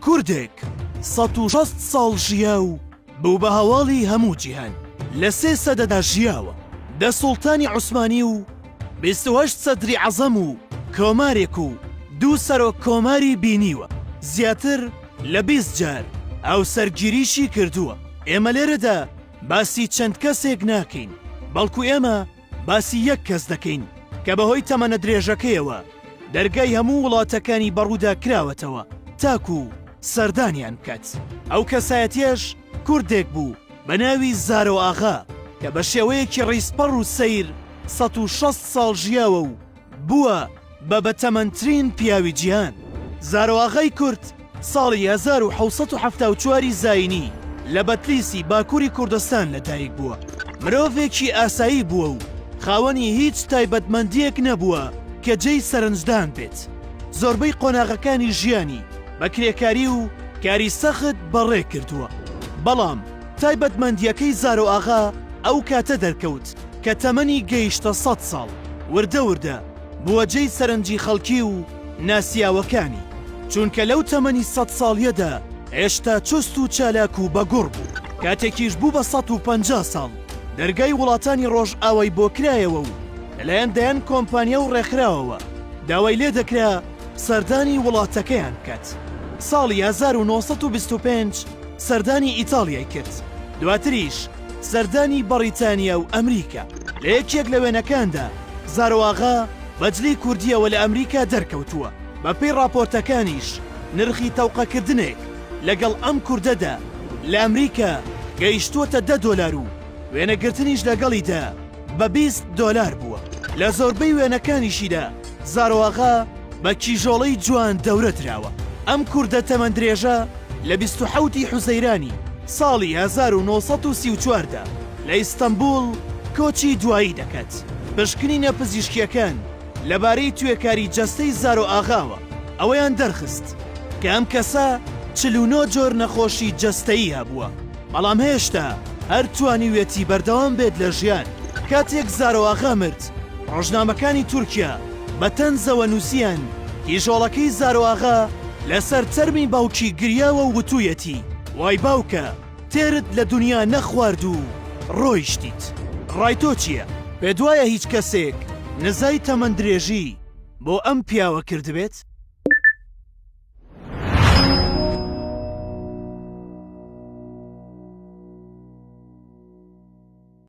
کوردێک 160 ساڵ ژیا و بوو بە هەواڵی هەموو جیهان لە 3 سەدەدا ژیاوە دە سوڵتانی عوسمانی و 28 سەدری عەزەم و کۆمارێک و 2 سەرۆک کۆماری بینیوە زیاتر لە 20 جار ئەو سەرگیریشی کردووە. ئێمە لێرەدا باسی چەند کەسێک ناکەین بەڵکو ئێمە باسی یەک کەس دەکەین کە بەهۆی تەمەنە درێژەکەیەوە دەرگای هەموو وڵاتەکانی بەڕوودا کراوەتەوە تاکو سەردانیان بکات. ئەو کەسایەتیەش کوردێک بوو بە ناوی زارۆ ئاغا کە بە شێوەیەکی ڕیسپەڕ و سەیر 160 ساڵ ژیاوە و بووە بە بەتەمەنترین پیاوی جیهان. زارۆ ئاغای کورد ساڵی 1974 زاینی لە بەتلیسی باکووری کوردستان لەدایک بووە. مرۆڤێکی ئاسایی بووە و خاوەنی هیچ تایبەتمەندیەک نەبووە کە جێی سەرنجدان بێت. زۆربەی قۆناغەکانی ژیانی بە کرێکاری و کاری سەخت بەڕێ کردووە. بەڵام تایبەتمەندیەکەی زارۆ ئاغا ئەو کاتە دەرکەوت کە تەمەنی گەیشتە 100 ساڵ وردە وردە بووە جێی سەرنجی خەڵکی و ناسیاوەکانی چونکە لەو تەمەنی 100 ساڵیەدا هێشتا چست و چالاک و بەگوڕ بوو. کاتێکیش بوو بە 150 ساڵ دەرگای وڵاتانی ڕۆژ ئاوای بۆ کرایەوە و لەلایەن دەیان کۆمپانیا و ڕێکخراوەوە داوای لێ دەکرا سەردانی وڵاتەکەیان بکات. ساڵی 1925 سەردانی ئیتاڵیای کرد، دواتریش سەردانی بەڕیتانیا و ئەمریکا. لە یەکێک لە وێنەکاندا زارۆ ئاغا بەجلی کوردیەوە لە ئەمریکا دەرکەوتووە. بە پێی راپۆرتەکانیش نرخی تەوقەکردنێک لەگەڵ ئەم کوردەدا لە ئەمریکا گەیشتووەتە $10 و وێنەگرتنیش لەگەڵیدا بە $20 بووە. لە زۆربەی وێنەکانیشیدا زارۆ ئاغا بە کیژۆڵەی جوان دەورە دراوە. ئەم کوردە تەمەندرێژە لە 27 حوزەیرانی ساڵی 1934دا لە ئیستەمبول کۆچی دوایی دەکات. پشکنینە پزیشکیەکان لەبارەی توێکاری جەستەی زارۆ ئاغاوە ئەوەیان دەرخست کە ئەم کەسە 49 جۆر نەخۆشی جەستەیی هەبووە، بەڵام هێشتا هەر توانیوێتی بەردەوام بێت لە ژیان. کاتێک زارۆ ئاغا مرد ڕۆژنامەکانی تورکیا بە تەنزەوە نووسیان کیژۆڵەکەی زارۆ ئاغا لەسەر تەرمی باوکی گریاوە و وتوویەتی وای باوکە تێرت لە دنیا نەخوارد و ڕۆیشتیت. ڕای تۆ چییە؟ پێدوایە هیچ کەسێک نزای تەمەندرێژی بۆ ئەم پیاوە کردبێت؟